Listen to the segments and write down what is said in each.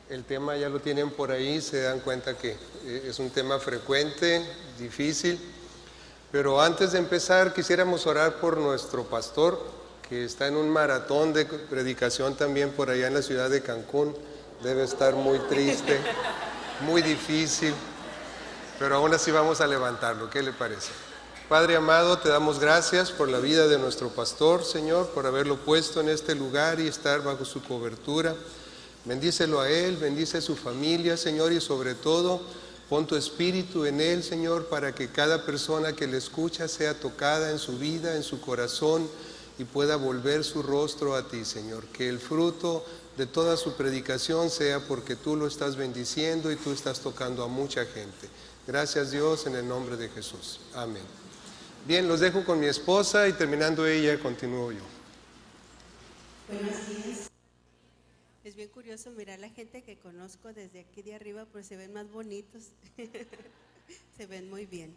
El tema ya lo tienen por ahí, se dan cuenta que es un tema frecuente, difícil. Pero antes de empezar quisiéramos orar por nuestro pastor, que está en un maratón de predicación también por allá en la ciudad de Cancún. Debe estar muy triste, muy difícil, pero aún así vamos a levantarlo. ¿Qué le parece? Padre amado, te damos gracias por la vida de nuestro pastor, Señor, por haberlo puesto en este lugar y estar bajo su cobertura. Bendícelo a él, bendice a su familia, Señor, y sobre todo, pon tu espíritu en él, Señor, para que cada persona que le escucha sea tocada en su vida, en su corazón, y pueda volver su rostro a ti, Señor. Que el fruto de toda su predicación sea porque tú lo estás bendiciendo y tú estás tocando a mucha gente. Gracias, Dios, en el nombre de Jesús. Amén. Bien, los dejo con mi esposa y terminando ella, continúo yo. Buenos días. Es bien curioso mirar la gente que conozco desde aquí de arriba, pues se ven más bonitos, se ven muy bien.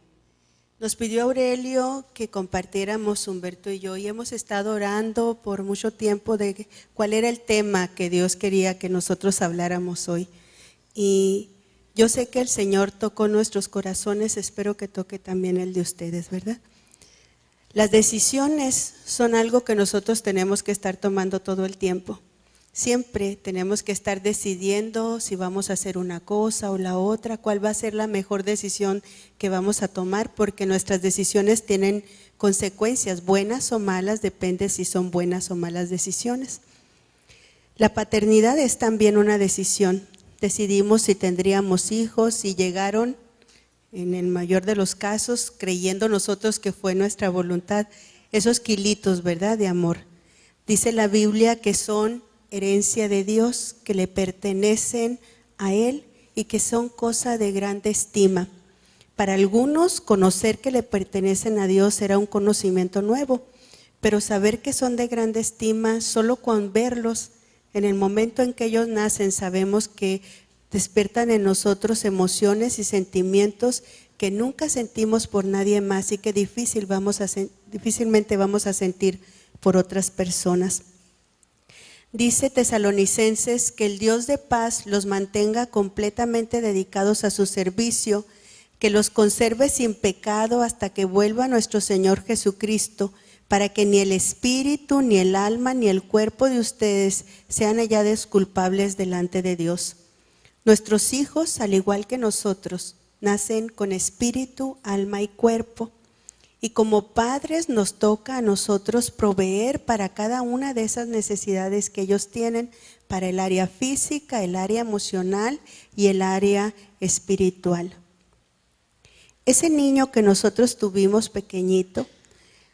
Nos pidió Aurelio que compartiéramos Humberto y yo, y hemos estado orando por mucho tiempo de cuál era el tema que Dios quería que nosotros habláramos hoy. Y yo sé que el Señor tocó nuestros corazones, espero que toque también el de ustedes, ¿verdad? Las decisiones son algo que nosotros tenemos que estar tomando todo el tiempo. Siempre tenemos que estar decidiendo si vamos a hacer una cosa o la otra, cuál va a ser la mejor decisión que vamos a tomar, porque nuestras decisiones tienen consecuencias, buenas o malas, depende si son buenas o malas decisiones. La paternidad es también una decisión. Decidimos si tendríamos hijos, si llegaron, en el mayor de los casos, creyendo nosotros que fue nuestra voluntad, esos kilitos, ¿verdad?, de amor. Dice la Biblia que son herencia de Dios, que le pertenecen a Él y que son cosa de grande estima. Para algunos, conocer que le pertenecen a Dios era un conocimiento nuevo, pero saber que son de grande estima, solo con verlos, en el momento en que ellos nacen, sabemos que despiertan en nosotros emociones y sentimientos que nunca sentimos por nadie más y que difícilmente vamos a sentir por otras personas. Dice Tesalonicenses que el Dios de paz los mantenga completamente dedicados a su servicio, que los conserve sin pecado hasta que vuelva nuestro Señor Jesucristo, para que ni el espíritu, ni el alma, ni el cuerpo de ustedes sean hallados culpables delante de Dios. Nuestros hijos, al igual que nosotros, nacen con espíritu, alma y cuerpo. Y como padres nos toca a nosotros proveer para cada una de esas necesidades que ellos tienen, para el área física, el área emocional y el área espiritual. Ese niño que nosotros tuvimos pequeñito,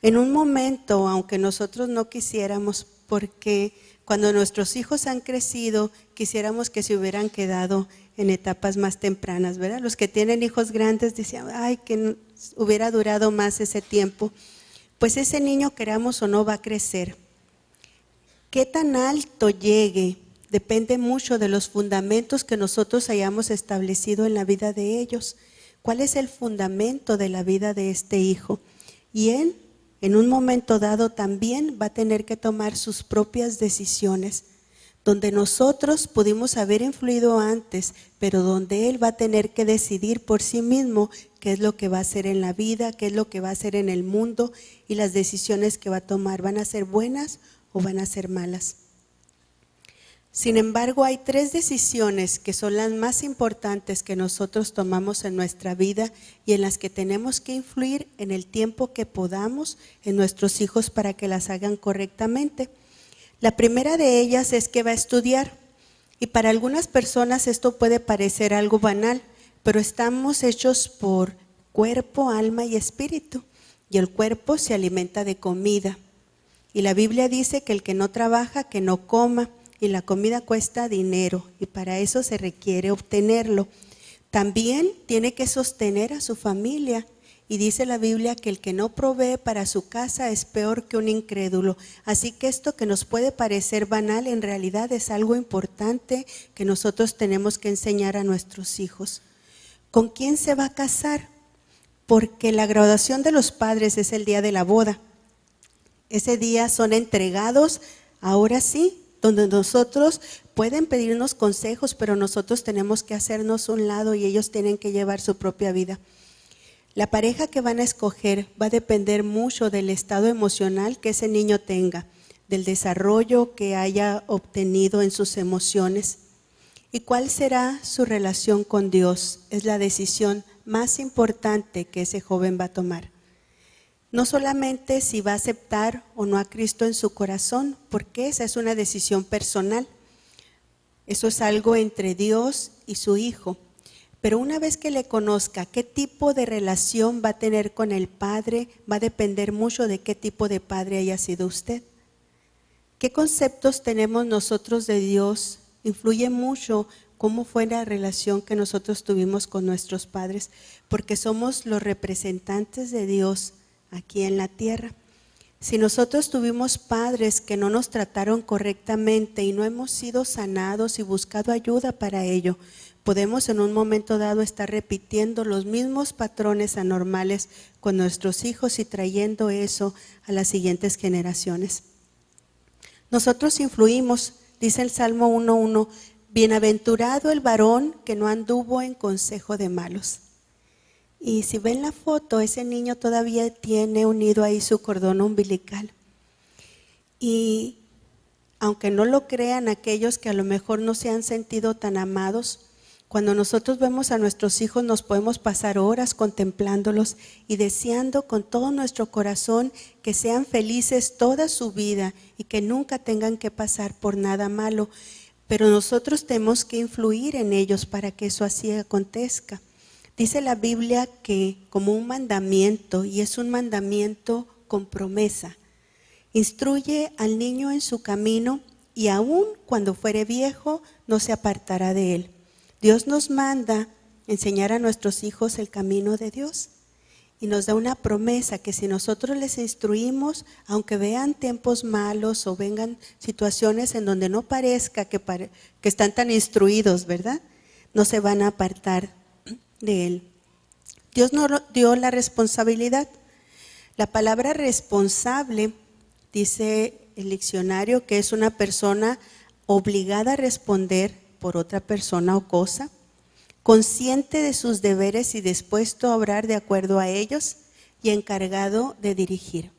en un momento, aunque nosotros no quisiéramos, porque cuando nuestros hijos han crecido, quisiéramos que se hubieran quedado en etapas más tempranas, ¿verdad? Los que tienen hijos grandes decían, ay, que hubiera durado más ese tiempo. Pues ese niño, queramos o no, va a crecer. ¿Qué tan alto llegue? Depende mucho de los fundamentos que nosotros hayamos establecido en la vida de ellos. ¿Cuál es el fundamento de la vida de este hijo? Y él, en un momento dado, también va a tener que tomar sus propias decisiones, donde nosotros pudimos haber influido antes, pero donde él va a tener que decidir por sí mismo qué es lo que va a hacer en la vida, qué es lo que va a hacer en el mundo, y las decisiones que va a tomar, ¿van a ser buenas o van a ser malas? Sin embargo, hay 3 decisiones que son las más importantes que nosotros tomamos en nuestra vida y en las que tenemos que influir en el tiempo que podamos en nuestros hijos para que las hagan correctamente. La primera de ellas es que va a estudiar, y para algunas personas esto puede parecer algo banal, pero estamos hechos por cuerpo, alma y espíritu, y el cuerpo se alimenta de comida. Y la Biblia dice que el que no trabaja, que no coma, y la comida cuesta dinero, y para eso se requiere obtenerlo. También tiene que sostener a su familia, y dice la Biblia que el que no provee para su casa es peor que un incrédulo. Así que esto que nos puede parecer banal, en realidad es algo importante que nosotros tenemos que enseñar a nuestros hijos. ¿Con quién se va a casar? Porque la graduación de los padres es el día de la boda. Ese día son entregados, ahora sí, donde nosotros pueden pedirnos consejos, pero nosotros tenemos que hacernos un lado y ellos tienen que llevar su propia vida. La pareja que van a escoger va a depender mucho del estado emocional que ese niño tenga, del desarrollo que haya obtenido en sus emociones. ¿Y cuál será su relación con Dios? Es la decisión más importante que ese joven va a tomar. No solamente si va a aceptar o no a Cristo en su corazón, porque esa es una decisión personal. Eso es algo entre Dios y su Hijo. Pero una vez que le conozca qué tipo de relación va a tener con el Padre, va a depender mucho de qué tipo de padre haya sido usted. ¿Qué conceptos tenemos nosotros de Dios? Influye mucho cómo fue la relación que nosotros tuvimos con nuestros padres, porque somos los representantes de Dios aquí en la tierra. Si nosotros tuvimos padres que no nos trataron correctamente y no hemos sido sanados y buscado ayuda para ello, podemos en un momento dado estar repitiendo los mismos patrones anormales con nuestros hijos y trayendo eso a las siguientes generaciones. Nosotros influimos, dice el Salmo 1:1, bienaventurado el varón que no anduvo en consejo de malos. Y si ven la foto, ese niño todavía tiene unido ahí su cordón umbilical. Y aunque no lo crean aquellos que a lo mejor no se han sentido tan amados, cuando nosotros vemos a nuestros hijos nos podemos pasar horas contemplándolos y deseando con todo nuestro corazón que sean felices toda su vida y que nunca tengan que pasar por nada malo. Pero nosotros tenemos que influir en ellos para que eso así acontezca. Dice la Biblia que como un mandamiento, y es un mandamiento con promesa, instruye al niño en su camino y aun cuando fuere viejo no se apartará de él. Dios nos manda enseñar a nuestros hijos el camino de Dios y nos da una promesa que si nosotros les instruimos, aunque vean tiempos malos o vengan situaciones en donde no parezca que están tan instruidos, ¿verdad? No se van a apartar de él. Dios nos dio la responsabilidad. La palabra responsable, dice el diccionario, que es una persona obligada a responder por otra persona o cosa, consciente de sus deberes y dispuesto a obrar de acuerdo a ellos y encargado de dirigir.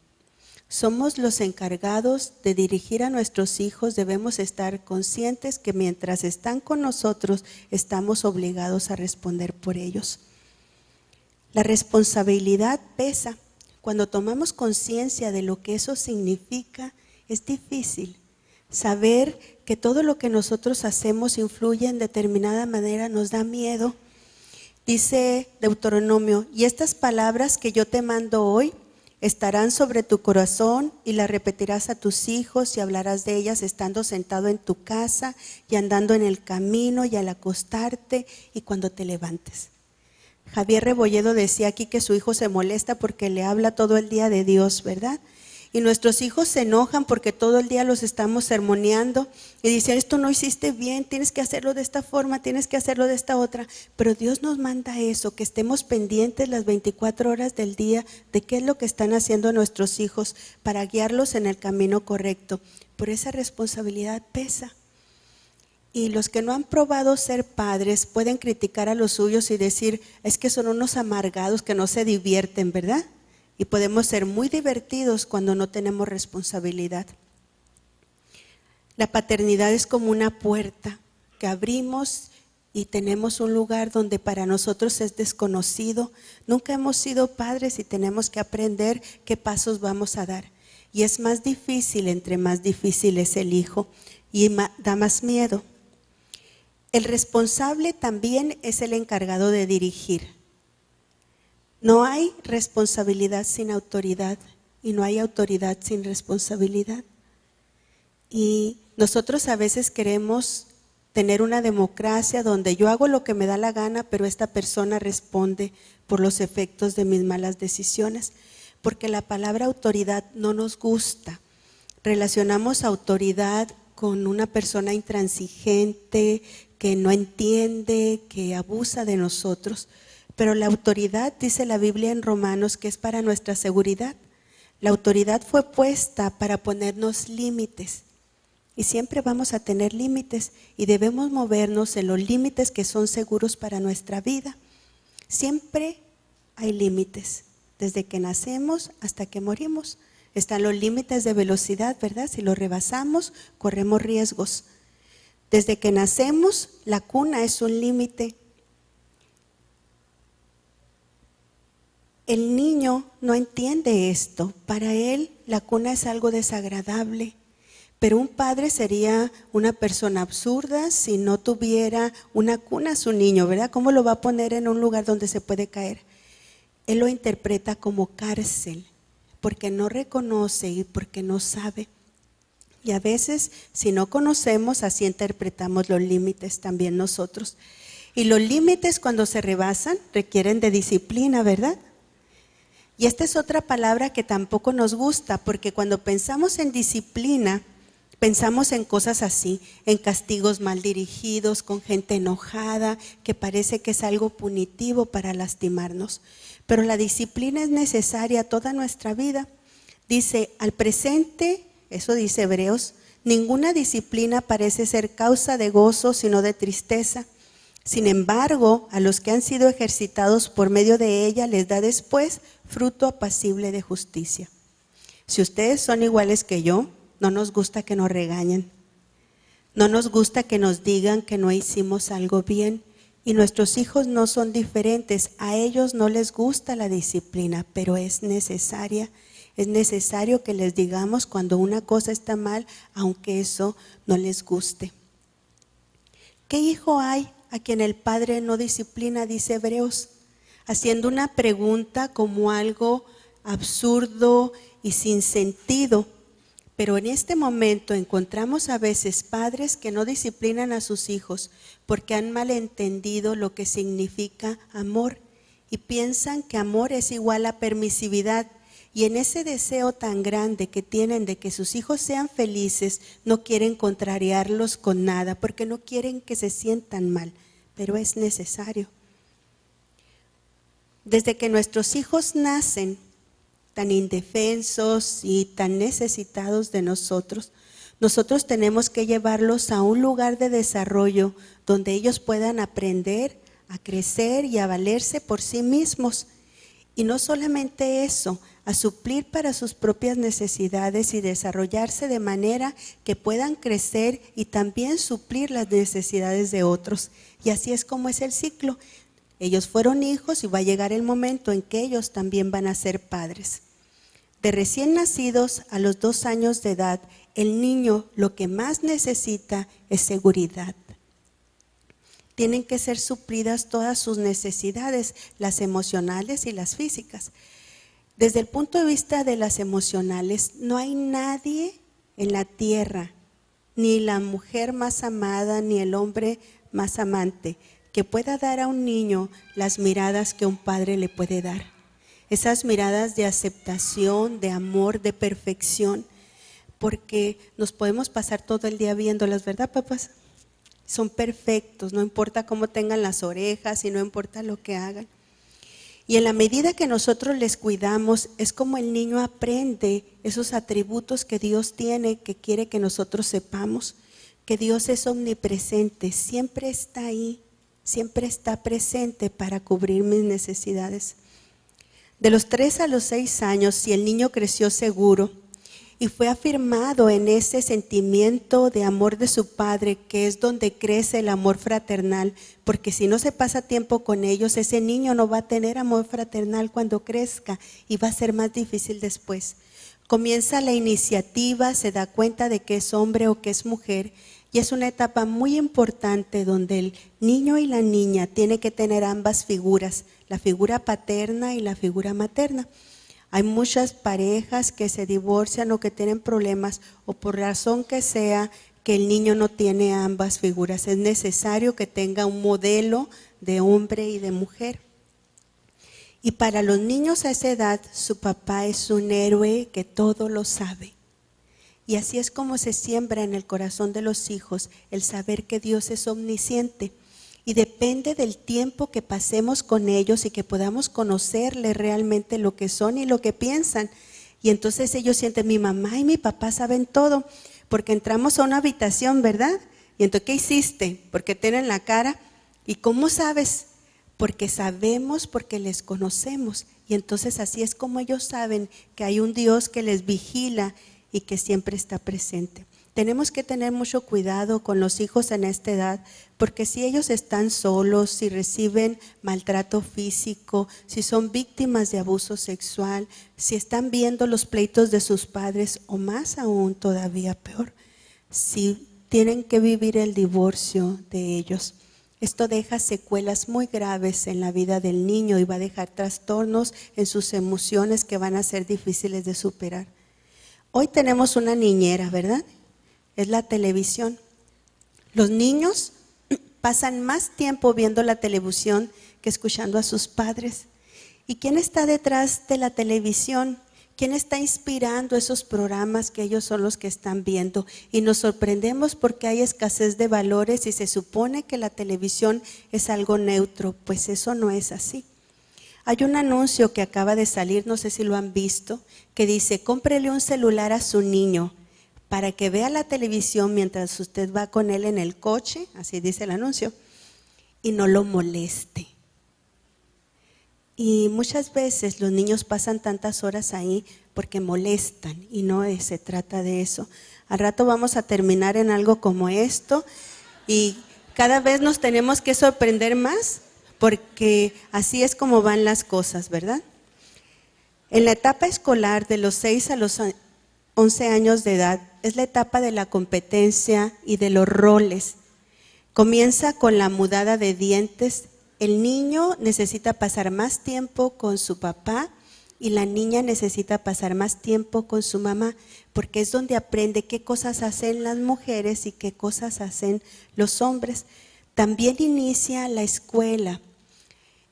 Somos los encargados de dirigir a nuestros hijos, debemos estar conscientes que mientras están con nosotros estamos obligados a responder por ellos. La responsabilidad pesa. Cuando tomamos conciencia de lo que eso significa, es difícil. Saber que todo lo que nosotros hacemos influye en determinada manera nos da miedo. Dice Deuteronomio, y estas palabras que yo te mando hoy estarán sobre tu corazón y las repetirás a tus hijos y hablarás de ellas estando sentado en tu casa y andando en el camino y al acostarte y cuando te levantes. Javier Rebolledo decía aquí que su hijo se molesta porque le habla todo el día de Dios, ¿verdad? Y nuestros hijos se enojan porque todo el día los estamos sermoneando y dicen, esto no hiciste bien, tienes que hacerlo de esta forma, tienes que hacerlo de esta otra. Pero Dios nos manda eso, que estemos pendientes las 24 horas del día de qué es lo que están haciendo nuestros hijos para guiarlos en el camino correcto. Por esa responsabilidad pesa. Y los que no han probado ser padres pueden criticar a los suyos y decir, es que son unos amargados que no se divierten, ¿verdad? Y podemos ser muy divertidos cuando no tenemos responsabilidad. La paternidad es como una puerta que abrimos y tenemos un lugar donde para nosotros es desconocido. Nunca hemos sido padres y tenemos que aprender qué pasos vamos a dar. Y es más difícil, entre más difícil es el hijo y da más miedo. El responsable también es el encargado de dirigir. No hay responsabilidad sin autoridad y no hay autoridad sin responsabilidad. Y nosotros a veces queremos tener una democracia donde yo hago lo que me da la gana, pero esta persona responde por los efectos de mis malas decisiones, porque la palabra autoridad no nos gusta. Relacionamos autoridad con una persona intransigente, que no entiende, que abusa de nosotros. Pero la autoridad, dice la Biblia en Romanos, que es para nuestra seguridad. La autoridad fue puesta para ponernos límites. Y siempre vamos a tener límites y debemos movernos en los límites que son seguros para nuestra vida. Siempre hay límites, desde que nacemos hasta que morimos. Están los límites de velocidad, ¿verdad? Si los rebasamos, corremos riesgos. Desde que nacemos, la cuna es un límite. El niño no entiende esto. Para él, la cuna es algo desagradable. Pero un padre sería una persona absurda si no tuviera una cuna a su niño, ¿verdad? ¿Cómo lo va a poner en un lugar donde se puede caer? Él lo interpreta como cárcel, porque no reconoce y porque no sabe. Y a veces, si no conocemos, así interpretamos los límites también nosotros. Y los límites, cuando se rebasan, requieren de disciplina, ¿verdad? Y esta es otra palabra que tampoco nos gusta, porque cuando pensamos en disciplina, pensamos en cosas así, en castigos mal dirigidos, con gente enojada, que parece que es algo punitivo para lastimarnos. Pero la disciplina es necesaria toda nuestra vida. Dice, al presente, eso dice Hebreos, ninguna disciplina parece ser causa de gozo, sino de tristeza. Sin embargo, a los que han sido ejercitados por medio de ella, les da después fruto apacible de justicia. Si ustedes son iguales que yo, no nos gusta que nos regañen, no nos gusta que nos digan que no hicimos algo bien, y nuestros hijos no son diferentes. A ellos no les gusta la disciplina, pero es necesaria. Es necesario que les digamos cuando una cosa está mal, aunque eso no les guste. ¿Qué hijo hay a quien el padre no disciplina? Dice Hebreos, haciendo una pregunta como algo absurdo y sin sentido. Pero en este momento encontramos a veces padres que no disciplinan a sus hijos porque han malentendido lo que significa amor y piensan que amor es igual a permisividad, y en ese deseo tan grande que tienen de que sus hijos sean felices, no quieren contrariarlos con nada porque no quieren que se sientan mal, pero es necesario. Desde que nuestros hijos nacen, tan indefensos y tan necesitados de nosotros, nosotros tenemos que llevarlos a un lugar de desarrollo donde ellos puedan aprender a crecer y a valerse por sí mismos. Y no solamente eso, a suplir para sus propias necesidades y desarrollarse de manera que puedan crecer y también suplir las necesidades de otros. Y así es como es el ciclo. Ellos fueron hijos y va a llegar el momento en que ellos también van a ser padres. De recién nacidos a los 2 años de edad, el niño lo que más necesita es seguridad. Tienen que ser suplidas todas sus necesidades, las emocionales y las físicas. Desde el punto de vista de las emocionales, no hay nadie en la tierra, ni la mujer más amada, ni el hombre más amante, que pueda dar a un niño las miradas que un padre le puede dar. Esas miradas de aceptación, de amor, de perfección, porque nos podemos pasar todo el día viéndolas, ¿verdad, papás? Son perfectos, no importa cómo tengan las orejas y no importa lo que hagan. Y en la medida que nosotros les cuidamos, es como el niño aprende esos atributos que Dios tiene, que quiere que nosotros sepamos, que Dios es omnipresente, siempre está ahí, siempre está presente para cubrir mis necesidades. De los 3 a los 6 años, si el niño creció seguro y fue afirmado en ese sentimiento de amor de su padre, que es donde crece el amor fraternal, porque si no se pasa tiempo con ellos, ese niño no va a tener amor fraternal cuando crezca y va a ser más difícil después. Comienza la iniciativa, se da cuenta de que es hombre o que es mujer, y es una etapa muy importante donde el niño y la niña tienen que tener ambas figuras, la figura paterna y la figura materna. Hay muchas parejas que se divorcian o que tienen problemas, o por razón que sea, que el niño no tiene ambas figuras. Es necesario que tenga un modelo de hombre y de mujer. Y para los niños a esa edad, su papá es un héroe que todo lo sabe. Y así es como se siembra en el corazón de los hijos el saber que Dios es omnisciente. Y depende del tiempo que pasemos con ellos y que podamos conocerles realmente lo que son y lo que piensan. Y entonces ellos sienten, mi mamá y mi papá saben todo. porque entramos a una habitación, ¿verdad? Y entonces, ¿qué hiciste? Porque tienen la cara. ¿Y cómo sabes? Porque sabemos, porque les conocemos. Y entonces así es como ellos saben que hay un Dios que les vigila y que siempre está presente. Tenemos que tener mucho cuidado con los hijos en esta edad, porque si ellos están solos, si reciben maltrato físico, si son víctimas de abuso sexual, si están viendo los pleitos de sus padres, o más aún todavía peor, si tienen que vivir el divorcio de ellos. Esto deja secuelas muy graves en la vida del niño y va a dejar trastornos en sus emociones que van a ser difíciles de superar. Hoy tenemos una niñera, ¿verdad? Es la televisión. Los niños pasan más tiempo viendo la televisión que escuchando a sus padres. ¿Y quién está detrás de la televisión? ¿Quién está inspirando esos programas que ellos son los que están viendo? Y nos sorprendemos porque hay escasez de valores y se supone que la televisión es algo neutro, pues eso no es así. Hay un anuncio que acaba de salir, no sé si lo han visto, que dice: cómprele un celular a su niño para que vea la televisión mientras usted va con él en el coche, así dice el anuncio, y no lo moleste. Y muchas veces los niños pasan tantas horas ahí porque molestan y no se trata de eso. Al rato vamos a terminar en algo como esto y cada vez nos tenemos que sorprender más porque así es como van las cosas, ¿verdad? En la etapa escolar de los 6 a los 11 años de edad es la etapa de la competencia y de los roles. Comienza con la mudada de dientes. El niño necesita pasar más tiempo con su papá y la niña necesita pasar más tiempo con su mamá, porque es donde aprende qué cosas hacen las mujeres y qué cosas hacen los hombres. También inicia la escuela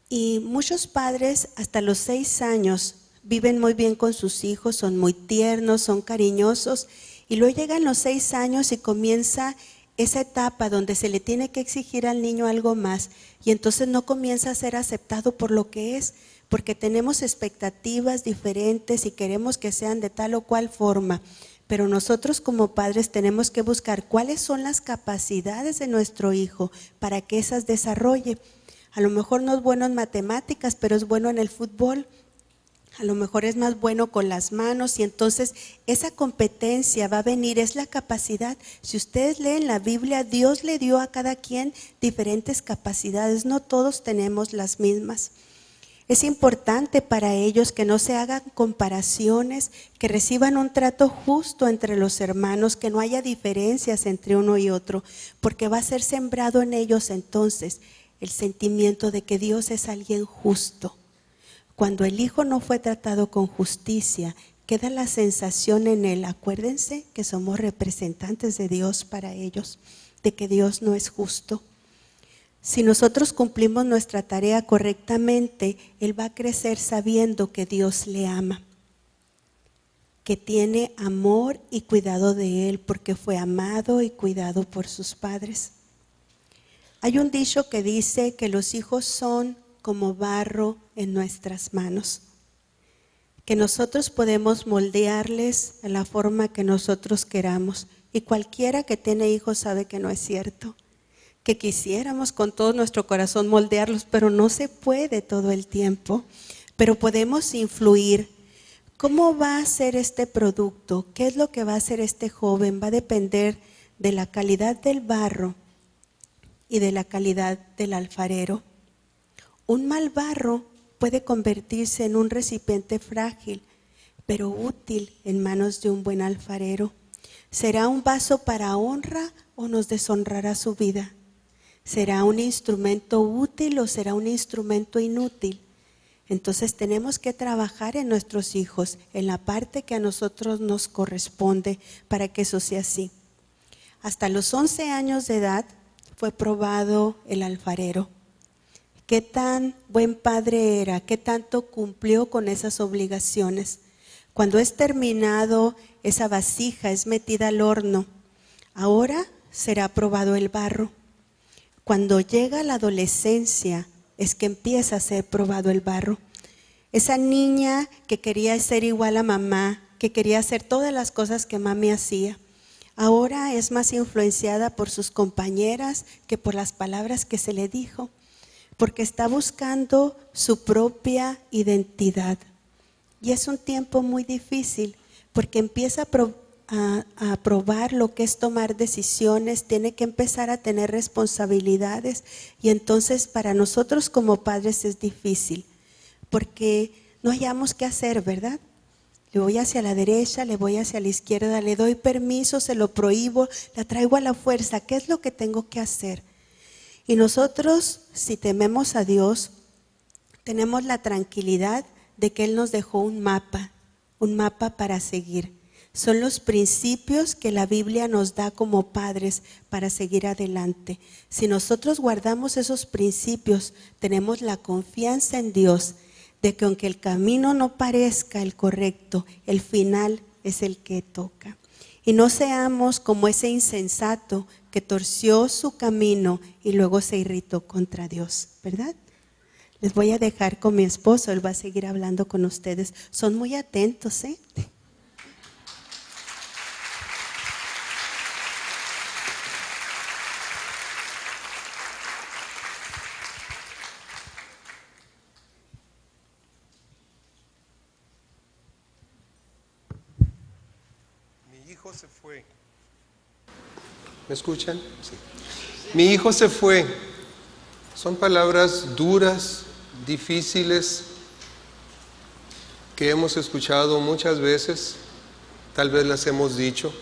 y muchos padres hasta los 6 años viven muy bien con sus hijos, son muy tiernos, son cariñosos y luego llegan los 6 años y comienza esa etapa donde se le tiene que exigir al niño algo más y entonces no comienza a ser aceptado por lo que es, porque tenemos expectativas diferentes y queremos que sean de tal o cual forma, pero nosotros como padres tenemos que buscar cuáles son las capacidades de nuestro hijo para que esas desarrolle. A lo mejor no es bueno en matemáticas, pero es bueno en el fútbol. A lo mejor es más bueno con las manos y entonces esa competencia va a venir, es la capacidad. Si ustedes leen la Biblia, Dios le dio a cada quien diferentes capacidades, no todos tenemos las mismas. Es importante para ellos que no se hagan comparaciones, que reciban un trato justo entre los hermanos, que no haya diferencias entre uno y otro, porque va a ser sembrado en ellos entonces el sentimiento de que Dios es alguien justo. Cuando el hijo no fue tratado con justicia, queda la sensación en él, acuérdense que somos representantes de Dios para ellos, de que Dios no es justo. Si nosotros cumplimos nuestra tarea correctamente, él va a crecer sabiendo que Dios le ama, que tiene amor y cuidado de él porque fue amado y cuidado por sus padres. Hay un dicho que dice que los hijos son como barro en nuestras manos, que nosotros podemos moldearles a la forma que nosotros queramos y cualquiera que tiene hijos sabe que no es cierto, que quisiéramos con todo nuestro corazón moldearlos, pero no se puede todo el tiempo, pero podemos influir. ¿Cómo va a ser este producto? ¿Qué es lo que va a hacer este joven? Va a depender de la calidad del barro y de la calidad del alfarero. Un mal barro puede convertirse en un recipiente frágil, pero útil en manos de un buen alfarero. ¿Será un vaso para honra o nos deshonrará su vida? ¿Será un instrumento útil o será un instrumento inútil? Entonces tenemos que trabajar en nuestros hijos, en la parte que a nosotros nos corresponde para que eso sea así. Hasta los 11 años de edad fue probado el alfarero. ¿Qué tan buen padre era? ¿Qué tanto cumplió con esas obligaciones? Cuando es terminado, esa vasija es metida al horno. Ahora será probado el barro. Cuando llega la adolescencia, es que empieza a ser probado el barro. Esa niña que quería ser igual a mamá, que quería hacer todas las cosas que mami hacía, Ahora es más influenciada por sus compañeras que por las palabras que se le dijo, porque está buscando su propia identidad. Y es un tiempo muy difícil, porque empieza a probar lo que es tomar decisiones, tiene que empezar a tener responsabilidades, y entonces para nosotros como padres es difícil, porque no hallamos qué hacer, ¿verdad? Le voy hacia la derecha, le voy hacia la izquierda, le doy permiso, se lo prohíbo, la traigo a la fuerza. ¿Qué es lo que tengo que hacer? Y nosotros, si tememos a Dios, tenemos la tranquilidad de que Él nos dejó un mapa para seguir. Son los principios que la Biblia nos da como padres para seguir adelante. Si nosotros guardamos esos principios, tenemos la confianza en Dios de que aunque el camino no parezca el correcto, el final es el que toca. Y no seamos como ese insensato que torció su camino y luego se irritó contra Dios, ¿verdad? Les voy a dejar con mi esposo, él va a seguir hablando con ustedes. Son muy atentos, ¿eh? Mi hijo se fue. ¿Me escuchan? Sí. Mi hijo se fue. Son palabras duras, difíciles, que hemos escuchado muchas veces, tal vez las hemos dicho.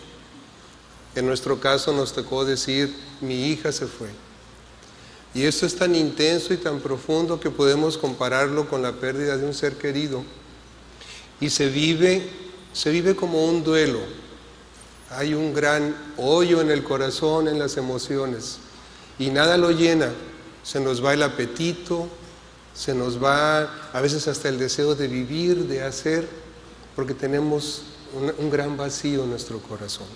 En nuestro caso nos tocó decir, mi hija se fue. Y esto es tan intenso y tan profundo que podemos compararlo con la pérdida de un ser querido. Y se vive como un duelo. Hay un gran hoyo en el corazón, en las emociones, y nada lo llena. Se nos va el apetito, se nos va a veces hasta el deseo de vivir, de hacer, porque tenemos un gran vacío en nuestro corazón.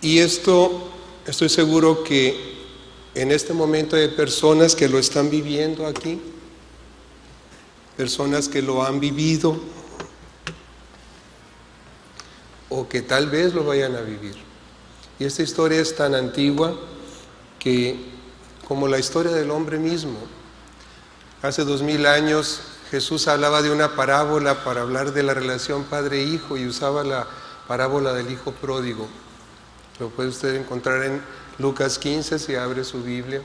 Y esto, estoy seguro que en este momento hay personas que lo están viviendo aquí, personas que lo han vivido, o que tal vez lo vayan a vivir. Y esta historia es tan antigua que, como la historia del hombre mismo, hace 2000 años Jesús hablaba de una parábola para hablar de la relación padre-hijo y usaba la parábola del hijo pródigo. Lo puede usted encontrar en Lucas 15 si abre su Biblia.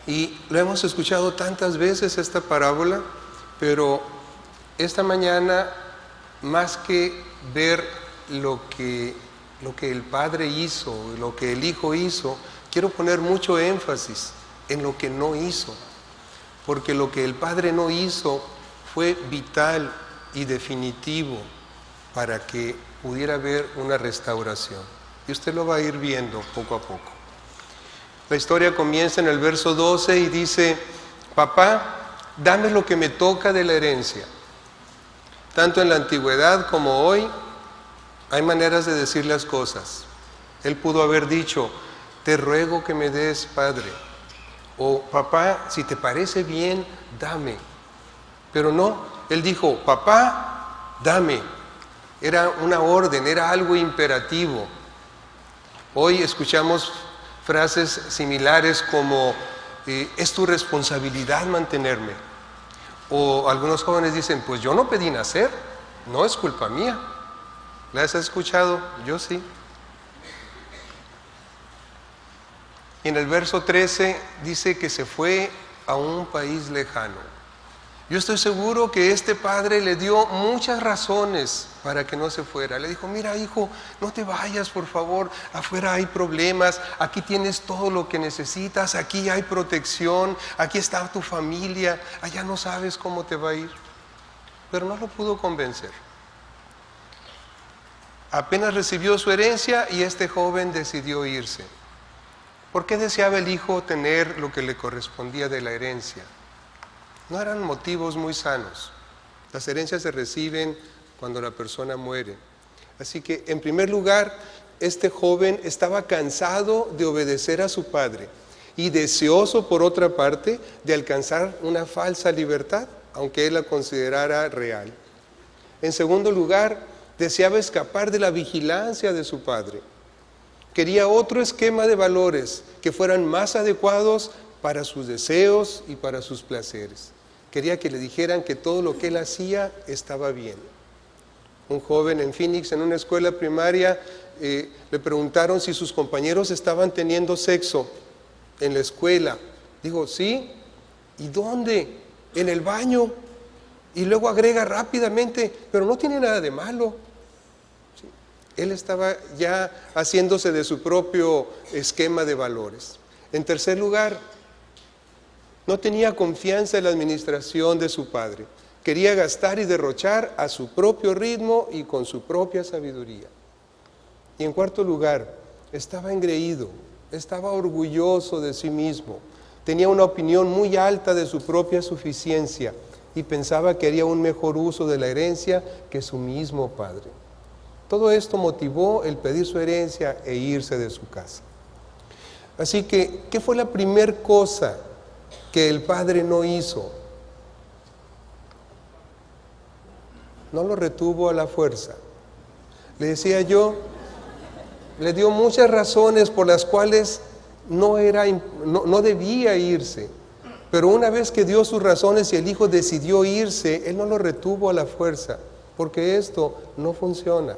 Y lo hemos escuchado tantas veces esta parábola, pero esta mañana, más que ver lo que el Padre hizo, lo que el Hijo hizo, quiero poner mucho énfasis en lo que no hizo, porque lo que el Padre no hizo fue vital y definitivo para que pudiera haber una restauración. Y usted lo va a ir viendo poco a poco. La historia comienza en el verso 12 y dice, papá, dame lo que me toca de la herencia. Tanto en la antigüedad como hoy, hay maneras de decir las cosas. Él pudo haber dicho, te ruego que me des, Padre. O, papá, si te parece bien, dame. Pero no, él dijo, papá, dame. Era una orden, era algo imperativo. Hoy escuchamos frases similares como, es tu responsabilidad mantenerme. O algunos jóvenes dicen, pues yo no pedí nacer, no es culpa mía. ¿Las has escuchado? Yo sí. Y en el verso 13 dice que se fue a un país lejano. Yo estoy seguro que este padre le dio muchas razones para que no se fuera. Le dijo, mira hijo, no te vayas por favor, afuera hay problemas, aquí tienes todo lo que necesitas, aquí hay protección, aquí está tu familia, allá no sabes cómo te va a ir. Pero no lo pudo convencer. Apenas recibió su herencia y este joven decidió irse. ¿Por qué deseaba el hijo tener lo que le correspondía de la herencia? No eran motivos muy sanos. Las herencias se reciben cuando la persona muere. Así que, en primer lugar, este joven estaba cansado de obedecer a su padre y deseoso, por otra parte, de alcanzar una falsa libertad, aunque él la considerara real. En segundo lugar, deseaba escapar de la vigilancia de su padre. Quería otro esquema de valores que fueran más adecuados para sus deseos y para sus placeres. Quería que le dijeran que todo lo que él hacía estaba bien. Un joven en Phoenix, en una escuela primaria, le preguntaron si sus compañeros estaban teniendo sexo en la escuela. Dijo, sí. ¿Y dónde? En el baño. Y luego agrega rápidamente, pero no tiene nada de malo. ¿Sí? Él estaba ya haciéndose de su propio esquema de valores. En tercer lugar, no tenía confianza en la administración de su padre. Quería gastar y derrochar a su propio ritmo y con su propia sabiduría. Y en cuarto lugar, estaba engreído, estaba orgulloso de sí mismo, tenía una opinión muy alta de su propia suficiencia y pensaba que haría un mejor uso de la herencia que su mismo padre. Todo esto motivó el pedir su herencia e irse de su casa. Así que, ¿qué fue la primera cosa que el padre no hizo? No lo retuvo a la fuerza. Le decía yo, le dio muchas razones por las cuales no debía irse. Pero una vez que dio sus razones y el hijo decidió irse, él no lo retuvo a la fuerza, porque esto no funciona.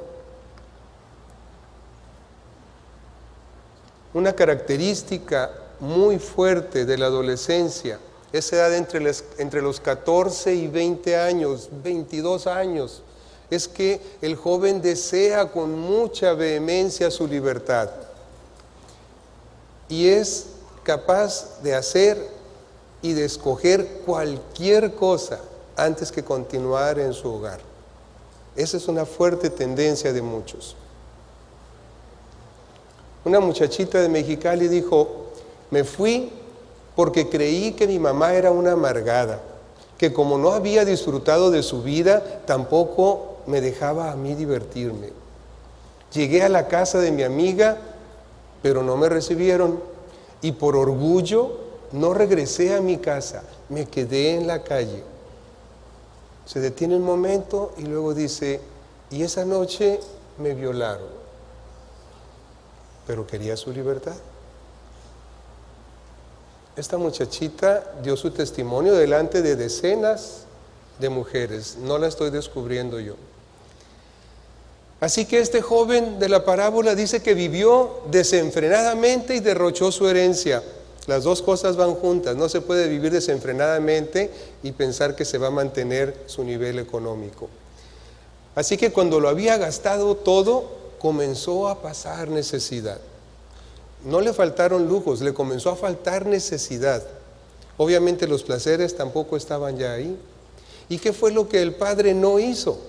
Una característica muy fuerte de la adolescencia, esa edad entre los 14 y 20 años, 22 años, es que el joven desea con mucha vehemencia su libertad y es capaz de hacer y de escoger cualquier cosa antes que continuar en su hogar. Esa es una fuerte tendencia de muchos. Una muchachita de Mexicali dijo, me fui porque creí que mi mamá era una amargada, que como no había disfrutado de su vida, tampoco me dejaba a mí divertirme. Llegué a la casa de mi amiga, pero no me recibieron, y por orgullo no regresé a mi casa, me quedé en la calle. Se detiene un momento y luego dice, y esa noche me violaron, pero quería su libertad. Esta muchachita dio su testimonio delante de decenas de mujeres, no la estoy descubriendo yo. Así que este joven de la parábola dice que vivió desenfrenadamente y derrochó su herencia. Las dos cosas van juntas, no se puede vivir desenfrenadamente y pensar que se va a mantener su nivel económico. Así que cuando lo había gastado todo, comenzó a pasar necesidad. No le faltaron lujos, le comenzó a faltar necesidad. Obviamente los placeres tampoco estaban ya ahí. ¿Y qué fue lo que el padre no hizo?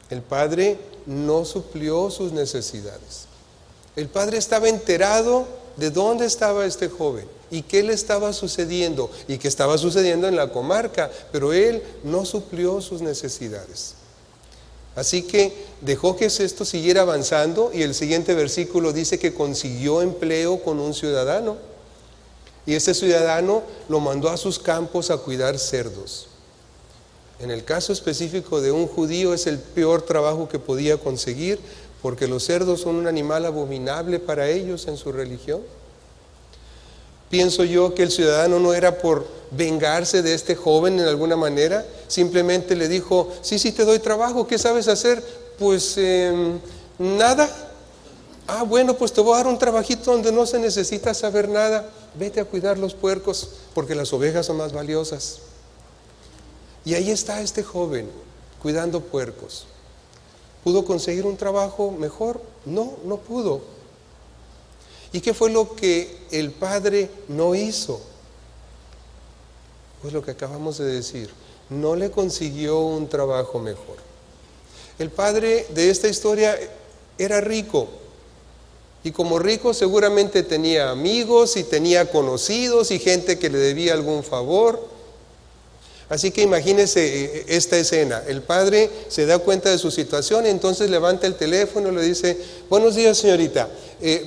El padre no suplió sus necesidades. El padre estaba enterado de dónde estaba este joven y qué le estaba sucediendo y qué estaba sucediendo en la comarca, pero él no suplió sus necesidades. Así que dejó que esto siguiera avanzando y el siguiente versículo dice que consiguió empleo con un ciudadano y ese ciudadano lo mandó a sus campos a cuidar cerdos. En el caso específico de un judío es el peor trabajo que podía conseguir porque los cerdos son un animal abominable para ellos en su religión. Pienso yo que el ciudadano no era por vengarse de este joven en alguna manera, simplemente le dijo, sí, te doy trabajo, ¿qué sabes hacer? Pues nada. Ah, bueno, pues te voy a dar un trabajito donde no se necesita saber nada, vete a cuidar los puercos, porque las ovejas son más valiosas. Y ahí está este joven, cuidando puercos. ¿Pudo conseguir un trabajo mejor? No, no pudo. ¿Y qué fue lo que el padre no hizo? Pues lo que acabamos de decir, no le consiguió un trabajo mejor. El padre de esta historia era rico, y como rico seguramente tenía amigos y tenía conocidos y gente que le debía algún favor. Así que imagínese esta escena, el padre se da cuenta de su situación, entonces levanta el teléfono y le dice, buenos días señorita,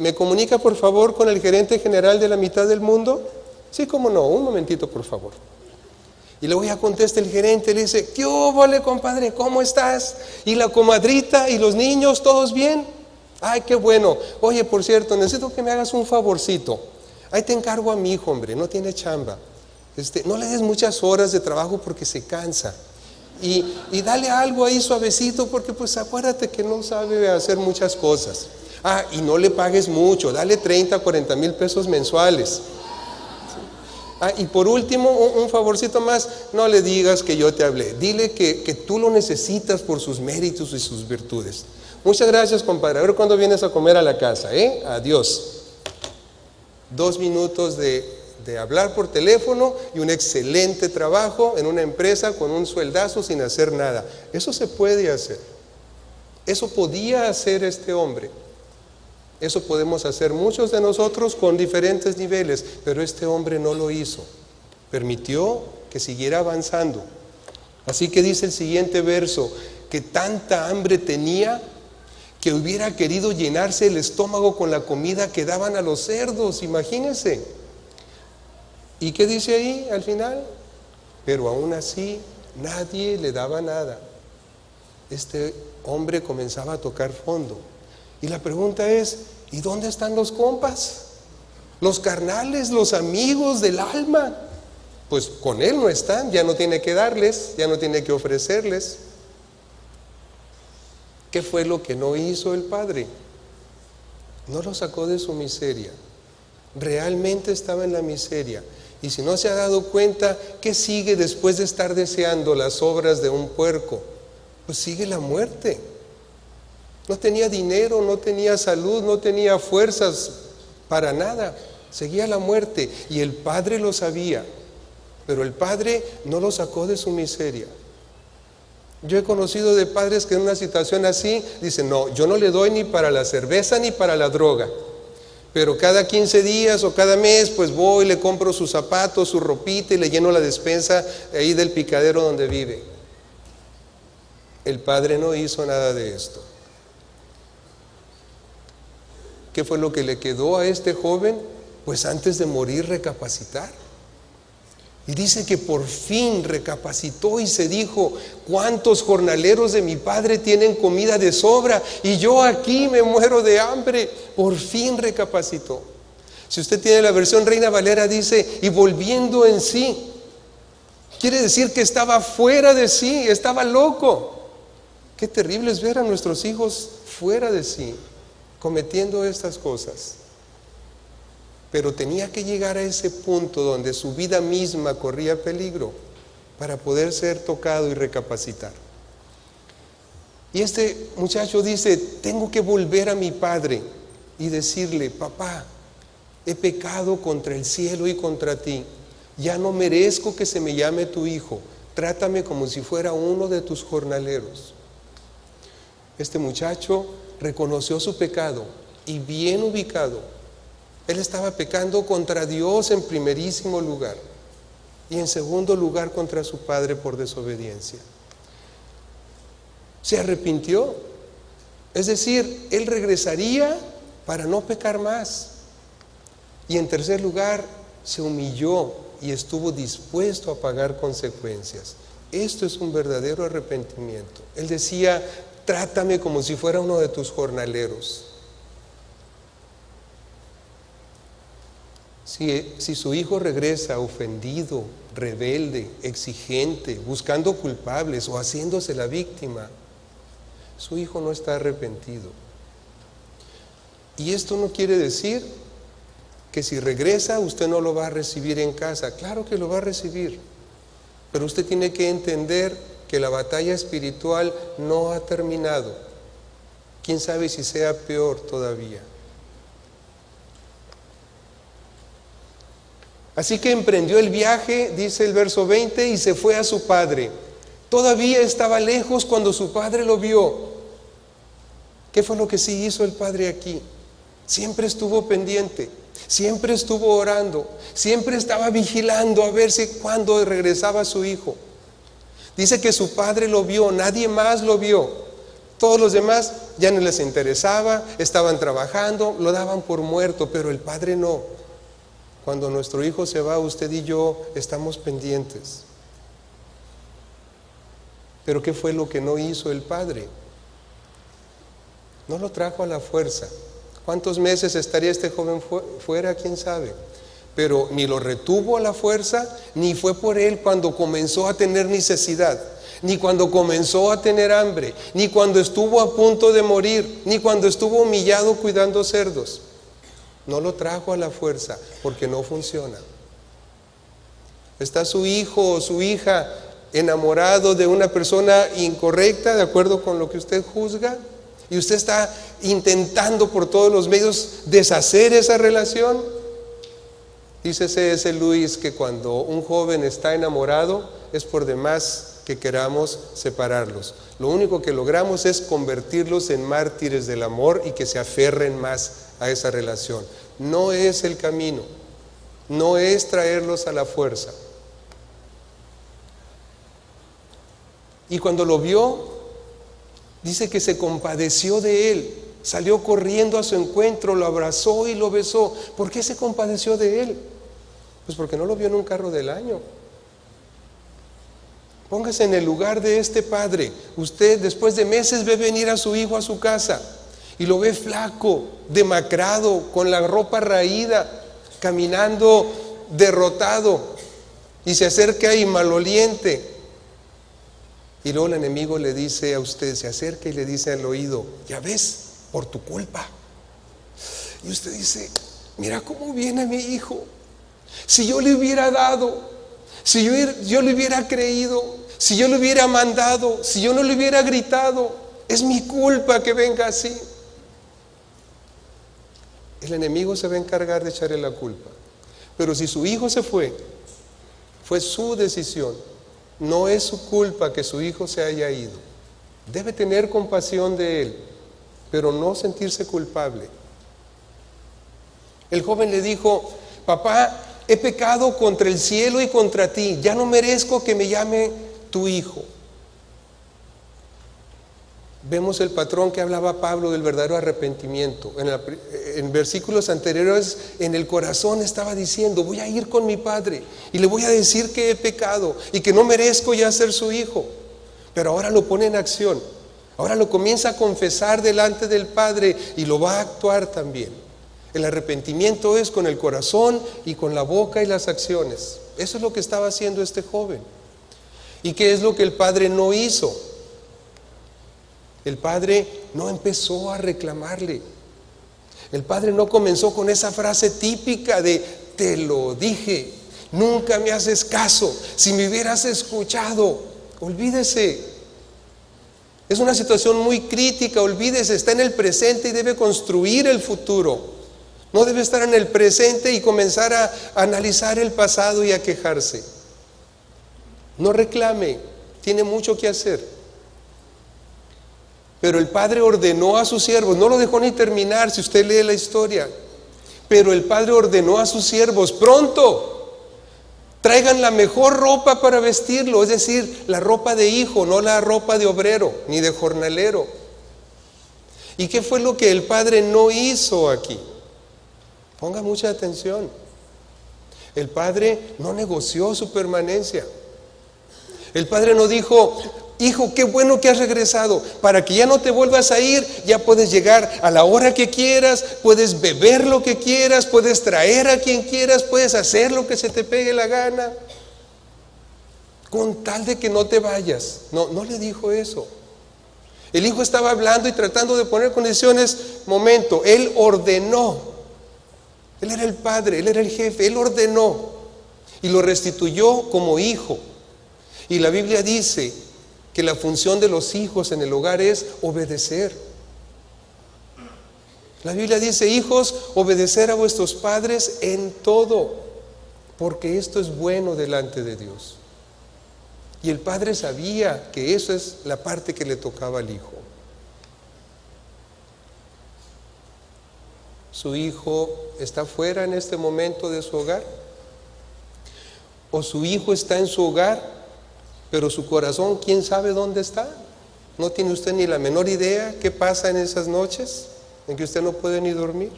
¿me comunica por favor con el gerente general de la mitad del mundo? Sí, cómo no, un momentito por favor. Y luego ya contesta el gerente, le dice: ¿qué óvole, compadre? ¿Cómo estás? ¿Y la comadrita y los niños, todos bien? Ay, qué bueno. Oye, por cierto, necesito que me hagas un favorcito. Ahí te encargo a mi hijo, hombre, no tiene chamba. No le des muchas horas de trabajo porque se cansa. Y dale algo ahí suavecito, porque pues acuérdate que no sabe hacer muchas cosas. Y no le pagues mucho, dale 30, 40 mil pesos mensuales. Y por último, un favorcito más: no le digas que yo te hablé, dile que tú lo necesitas por sus méritos y sus virtudes. Muchas gracias, compadre. A ver cuándo vienes a comer a la casa, Adiós. 2 minutos de hablar por teléfono y un excelente trabajo en una empresa con un sueldazo sin hacer nada. Eso se puede hacer. Eso podía hacer este hombre. Eso podemos hacer muchos de nosotros con diferentes niveles, pero este hombre no lo hizo. Permitió que siguiera avanzando. Así que dice el siguiente verso, que tanta hambre tenía que hubiera querido llenarse el estómago con la comida que daban a los cerdos, imagínense. ¿Y qué dice ahí al final? Pero aún así nadie le daba nada. Este hombre comenzaba a tocar fondo. Y la pregunta es: ¿y dónde están los compas? Los carnales, los amigos del alma. Pues con él no están, ya no tiene que darles, ya no tiene que ofrecerles. ¿Qué fue lo que no hizo el Padre? No lo sacó de su miseria. Realmente estaba en la miseria. Y si no se ha dado cuenta, ¿qué sigue después de estar deseando las obras de un puerco? Pues sigue la muerte. No tenía dinero, no tenía salud, no tenía fuerzas para nada. Seguía la muerte. Y el Padre lo sabía. Pero el Padre no lo sacó de su miseria. Yo he conocido de padres que en una situación así dicen: no, yo no le doy ni para la cerveza ni para la droga, pero cada 15 días o cada mes pues voy, le compro sus zapatos, su ropita y le lleno la despensa ahí del picadero donde vive. El Padre no hizo nada de esto. ¿Qué fue lo que le quedó a este joven? Pues antes de morir recapacitar. Y dice que por fin recapacitó y se dijo: ¿cuántos jornaleros de mi padre tienen comida de sobra y yo aquí me muero de hambre? Por fin recapacitó. Si usted tiene la versión Reina Valera, dice: y volviendo en sí. Quiere decir que estaba fuera de sí, estaba loco. Qué terrible es ver a nuestros hijos fuera de sí, cometiendo estas cosas. Pero tenía que llegar a ese punto donde su vida misma corría peligro para poder ser tocado y recapacitar. Y este muchacho dice: tengo que volver a mi padre y decirle: papá, he pecado contra el cielo y contra ti, ya no merezco que se me llame tu hijo, trátame como si fuera uno de tus jornaleros. Este muchacho reconoció su pecado y bien ubicado. Él estaba pecando contra Dios en primerísimo lugar y en segundo lugar contra su padre por desobediencia. Se arrepintió, es decir, él regresaría para no pecar más. Y en tercer lugar, se humilló y estuvo dispuesto a pagar consecuencias. Esto es un verdadero arrepentimiento. Él decía: trátame como si fuera uno de tus jornaleros. Si su hijo regresa ofendido, rebelde, exigente, buscando culpables o haciéndose la víctima, su hijo no está arrepentido. Y esto no quiere decir que si regresa usted no lo va a recibir en casa. Claro que lo va a recibir, pero usted tiene que entender que la batalla espiritual no ha terminado. Quién sabe si sea peor todavía. Así que emprendió el viaje, dice el verso 20, y se fue a su padre. Todavía estaba lejos cuando su padre lo vio. ¿Qué fue lo que sí hizo el padre aquí? Siempre estuvo pendiente, siempre estuvo orando, siempre estaba vigilando a ver si cuándo regresaba su hijo. Dice que su padre lo vio, nadie más lo vio. Todos los demás ya no les interesaba, estaban trabajando, lo daban por muerto, pero el padre no. Cuando nuestro hijo se va, usted y yo estamos pendientes. Pero ¿qué fue lo que no hizo el padre? No lo trajo a la fuerza. ¿Cuántos meses estaría este joven fuera? ¿Quién sabe? Pero ni lo retuvo a la fuerza, ni fue por él cuando comenzó a tener necesidad, ni cuando comenzó a tener hambre, ni cuando estuvo a punto de morir, ni cuando estuvo humillado cuidando cerdos. No lo trajo a la fuerza, porque no funciona. Está su hijo o su hija enamorado de una persona incorrecta, de acuerdo con lo que usted juzga, y usted está intentando por todos los medios deshacer esa relación. Dice C.S. Lewis que cuando un joven está enamorado es por demás que queramos separarlos. Lo único que logramos es convertirlos en mártires del amor y que se aferren más a esa relación. No es el camino, no es traerlos a la fuerza. Y cuando lo vio, dice que se compadeció de él, salió corriendo a su encuentro, lo abrazó y lo besó. ¿Por qué se compadeció de él? Pues porque no lo vio en un carro del año. Póngase en el lugar de este padre. Usted después de meses ve venir a su hijo a su casa y lo ve flaco, demacrado, con la ropa raída, caminando derrotado, y se acerca y maloliente. Y luego el enemigo le dice a usted, se acerca y le dice al oído: ya ves, por tu culpa. Y usted dice: mira cómo viene mi hijo. Si yo le hubiera dado, si yo le hubiera creído, si yo le hubiera mandado, si yo no le hubiera gritado, es mi culpa que venga así. El enemigo se va a encargar de echarle la culpa. Pero si su hijo se fue su decisión. No es su culpa que su hijo se haya ido. Debe tener compasión de él, pero no sentirse culpable. El joven le dijo: papá, he pecado contra el cielo y contra ti, ya no merezco que me llame tu hijo. Vemos el patrón que hablaba Pablo del verdadero arrepentimiento. En versículos anteriores, en el corazón estaba diciendo: voy a ir con mi padre y le voy a decir que he pecado y que no merezco ya ser su hijo. Pero ahora lo pone en acción, ahora lo comienza a confesar delante del Padre y lo va a actuar también. El arrepentimiento es con el corazón y con la boca y las acciones. Eso es lo que estaba haciendo este joven. ¿Y qué es lo que el padre no hizo? El padre no empezó a reclamarle. El padre no comenzó con esa frase típica de: te lo dije, nunca me haces caso, si me hubieras escuchado. Olvídese. Es una situación muy crítica, olvídese, está en el presente y debe construir el futuro. No debe estar en el presente y comenzar a analizar el pasado y a quejarse. No reclame, tiene mucho que hacer. Pero el padre ordenó a sus siervos, no lo dejó ni terminar si usted lee la historia, pero el padre ordenó a sus siervos: pronto, traigan la mejor ropa para vestirlo, es decir, la ropa de hijo, no la ropa de obrero ni de jornalero. ¿Y qué fue lo que el padre no hizo aquí? Ponga mucha atención. El padre no negoció su permanencia. El padre no dijo: hijo, qué bueno que has regresado, para que ya no te vuelvas a ir, ya puedes llegar a la hora que quieras, puedes beber lo que quieras, puedes traer a quien quieras, puedes hacer lo que se te pegue la gana, con tal de que no te vayas. No le dijo eso. El hijo estaba hablando y tratando de poner condiciones. Momento, él ordenó. Él era el padre, él era el jefe, él ordenó y lo restituyó como hijo. Y la Biblia dice que la función de los hijos en el hogar es obedecer. La Biblia dice: hijos, obedecer a vuestros padres en todo, porque esto es bueno delante de Dios. Y el padre sabía que eso es la parte que le tocaba al hijo. ¿Su hijo está fuera en este momento de su hogar? ¿O su hijo está en su hogar, pero su corazón quién sabe dónde está? ¿No tiene usted ni la menor idea qué pasa en esas noches en que usted no puede ni dormir?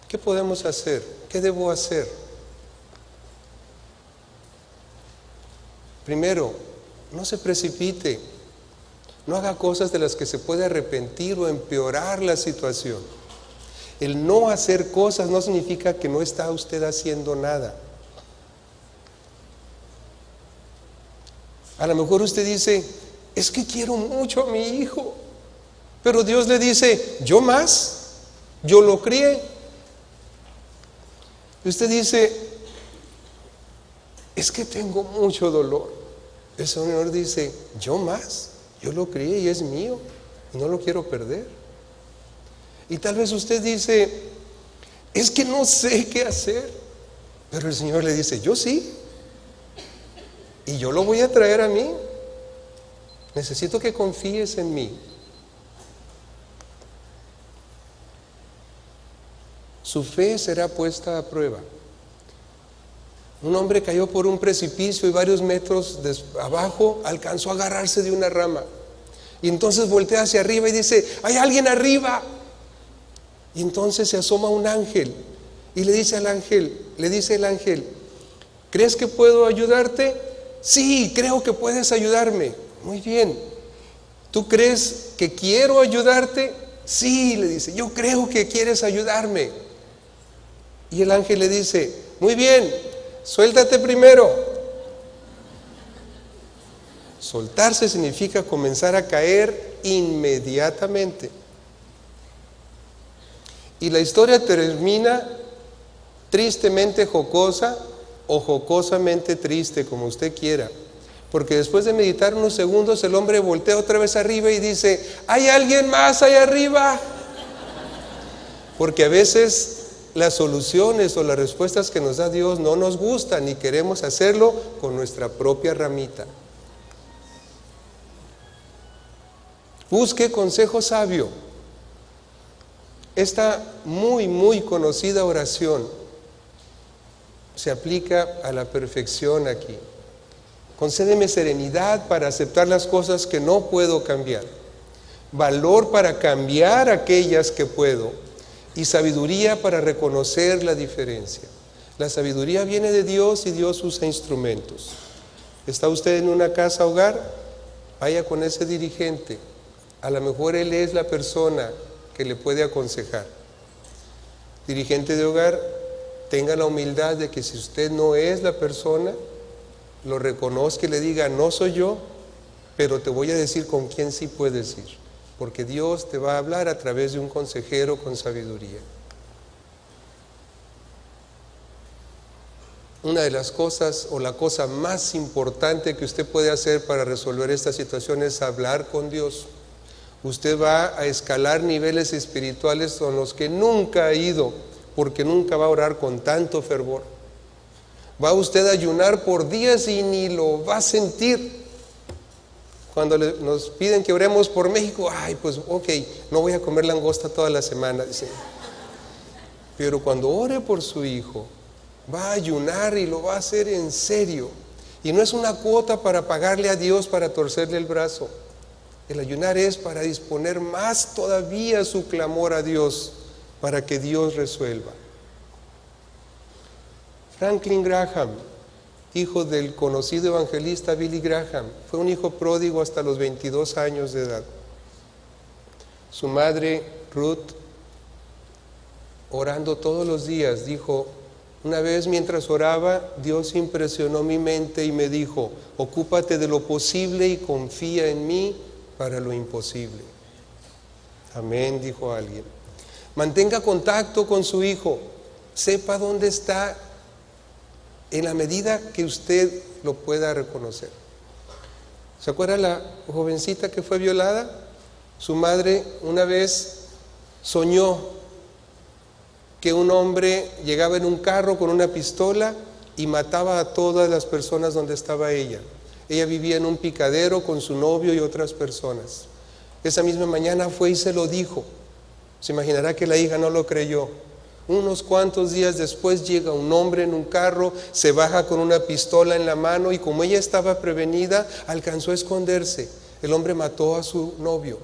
¿Qué podemos hacer? ¿Qué debo hacer? Primero, no se precipite, no haga cosas de las que se puede arrepentir o empeorar la situación. El no hacer cosas no significa que no está usted haciendo nada. A lo mejor usted dice, es que quiero mucho a mi hijo, pero Dios le dice, yo más, yo lo crié. Y usted dice, es que tengo mucho dolor. El Señor dice, yo más, yo lo crié y es mío y no lo quiero perder. Y tal vez usted dice, es que no sé qué hacer, pero el Señor le dice, yo sí, y yo lo voy a traer a mí. Necesito que confíes en mí. Su fe será puesta a prueba. Un hombre cayó por un precipicio y varios metros abajo alcanzó a agarrarse de una rama. Y entonces voltea hacia arriba y dice, hay alguien arriba. Y entonces se asoma un ángel y le dice el ángel, ¿crees que puedo ayudarte? Sí, creo que puedes ayudarme. Muy bien. ¿Tú crees que quiero ayudarte? Sí, le dice, yo creo que quieres ayudarme. Y el ángel le dice, muy bien, suéltate primero. Soltarse significa comenzar a caer inmediatamente. Y la historia termina tristemente jocosa o jocosamente triste, como usted quiera. Porque después de meditar unos segundos, el hombre voltea otra vez arriba y dice, ¿hay alguien más allá arriba? Porque a veces las soluciones o las respuestas que nos da Dios no nos gustan y queremos hacerlo con nuestra propia ramita. Busque consejo sabio. Esta muy conocida oración se aplica a la perfección aquí. Concédeme serenidad para aceptar las cosas que no puedo cambiar, valor para cambiar aquellas que puedo y sabiduría para reconocer la diferencia. La sabiduría viene de Dios y Dios usa instrumentos. ¿Está usted en una casa hogar? Vaya con ese dirigente. A lo mejor él es la persona que le puede aconsejar. Dirigente de hogar, tenga la humildad de que si usted no es la persona, lo reconozca y le diga, no soy yo, pero te voy a decir con quién sí puedes ir, porque Dios te va a hablar a través de un consejero con sabiduría. Una de las cosas o la cosa más importante que usted puede hacer para resolver esta situación es hablar con Dios. Usted va a escalar niveles espirituales con los que nunca ha ido, porque nunca va a orar con tanto fervor. Va usted a ayunar por días y ni lo va a sentir. Cuando nos piden que oremos por México, ay, pues ok, no voy a comer langosta toda la semana, dice. Pero cuando ore por su hijo, va a ayunar y lo va a hacer en serio. Y no es una cuota para pagarle a Dios para torcerle el brazo. El ayunar es para disponer más todavía su clamor a Dios, para que Dios resuelva. Franklin Graham, hijo del conocido evangelista Billy Graham, fue un hijo pródigo hasta los 22 años de edad. Su madre, Ruth, orando todos los días, dijo, una vez mientras oraba, Dios impresionó mi mente y me dijo, ocúpate de lo posible y confía en mí para lo imposible. Amén, dijo alguien. Mantenga contacto con su hijo, sepa dónde está en la medida que usted lo pueda reconocer. ¿Se acuerda la jovencita que fue violada? Su madre una vez soñó que un hombre llegaba en un carro con una pistola y mataba a todas las personas donde estaba ella. Ella vivía en un picadero con su novio y otras personas. Esa misma mañana fue y se lo dijo. Se imaginará que la hija no lo creyó. Unos cuantos días después llega un hombre en un carro, se baja con una pistola en la mano y como ella estaba prevenida, alcanzó a esconderse. El hombre mató a su novio.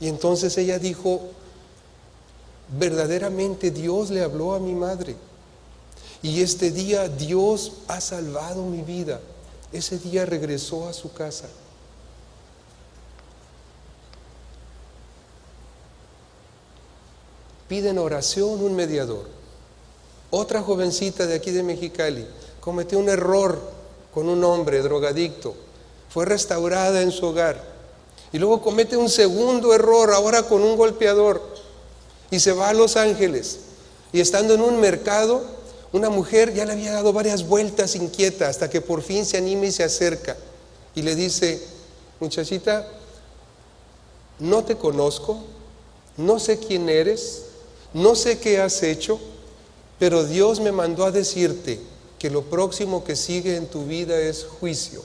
Y entonces ella dijo, verdaderamente Dios le habló a mi madre. Y este día Dios ha salvado mi vida. Ese día regresó a su casa. Piden oración un mediador. Otra jovencita de aquí de Mexicali cometió un error con un hombre drogadicto. Fue restaurada en su hogar. Y luego comete un segundo error, ahora con un golpeador. Y se va a Los Ángeles. Y estando en un mercado, una mujer ya le había dado varias vueltas inquieta hasta que por fin se anima y se acerca. Y le dice: muchachita, no te conozco, no sé quién eres, no sé qué has hecho, pero Dios me mandó a decirte que lo próximo que sigue en tu vida es juicio.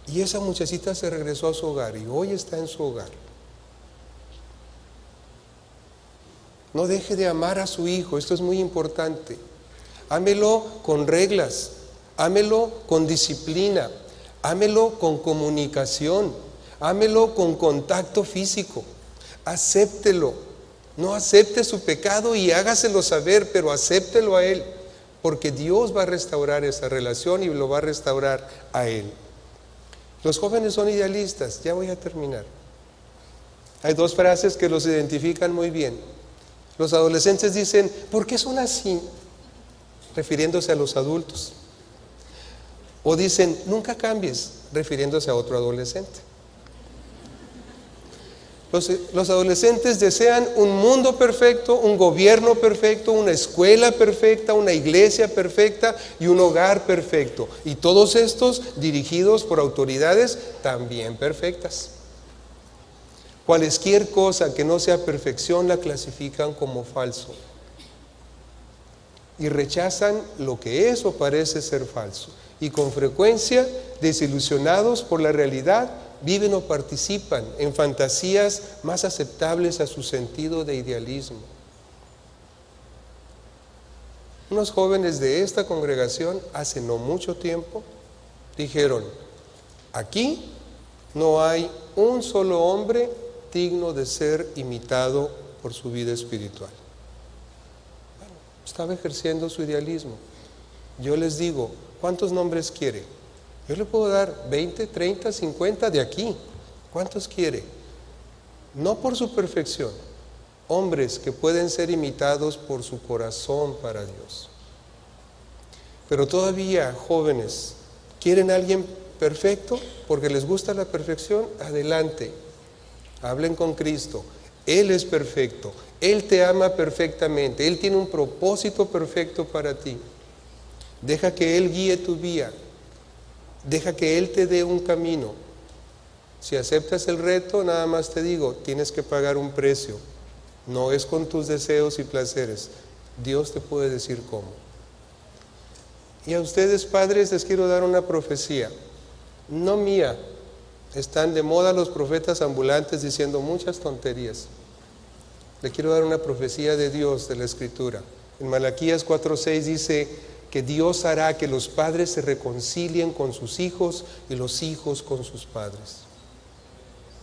Y esa muchachita se regresó a su hogar y hoy está en su hogar. No deje de amar a su hijo, esto es muy importante. Ámelo con reglas, ámelo con disciplina, ámelo con comunicación, ámelo con contacto físico, acéptelo. No acepte su pecado y hágaselo saber, pero acéptelo a él, porque Dios va a restaurar esa relación y lo va a restaurar a él. Los jóvenes son idealistas, ya voy a terminar. Hay dos frases que los identifican muy bien. Los adolescentes dicen: ¿por qué son así?, refiriéndose a los adultos. O dicen: nunca cambies, refiriéndose a otro adolescente. Los adolescentes desean un mundo perfecto, un gobierno perfecto, una escuela perfecta, una iglesia perfecta y un hogar perfecto. Y todos estos dirigidos por autoridades también perfectas. Cualesquier cosa que no sea perfección la clasifican como falso. Y rechazan lo que eso parece ser falso. Y con frecuencia, desilusionados por la realidad, viven o participan en fantasías más aceptables a su sentido de idealismo. Unos jóvenes de esta congregación hace no mucho tiempo dijeron: aquí no hay un solo hombre digno de ser imitado por su vida espiritual. Bueno, estaba ejerciendo su idealismo. Yo les digo: ¿cuántos nombres quiere? Yo le puedo dar 20, 30, 50 de aquí. ¿Cuántos quiere? No por su perfección. Hombres que pueden ser imitados por su corazón para Dios. Pero todavía, jóvenes, ¿quieren a alguien perfecto porque les gusta la perfección? Adelante. Hablen con Cristo. Él es perfecto. Él te ama perfectamente. Él tiene un propósito perfecto para ti. Deja que Él guíe tu vía. Deja que Él te dé un camino. Si aceptas el reto, nada más te digo, tienes que pagar un precio. No es con tus deseos y placeres. Dios te puede decir cómo. Y a ustedes, padres, les quiero dar una profecía. No mía. Están de moda los profetas ambulantes diciendo muchas tonterías. Le quiero dar una profecía de Dios, de la Escritura. En Malaquías 4:6 dice que Dios hará que los padres se reconcilien con sus hijos y los hijos con sus padres.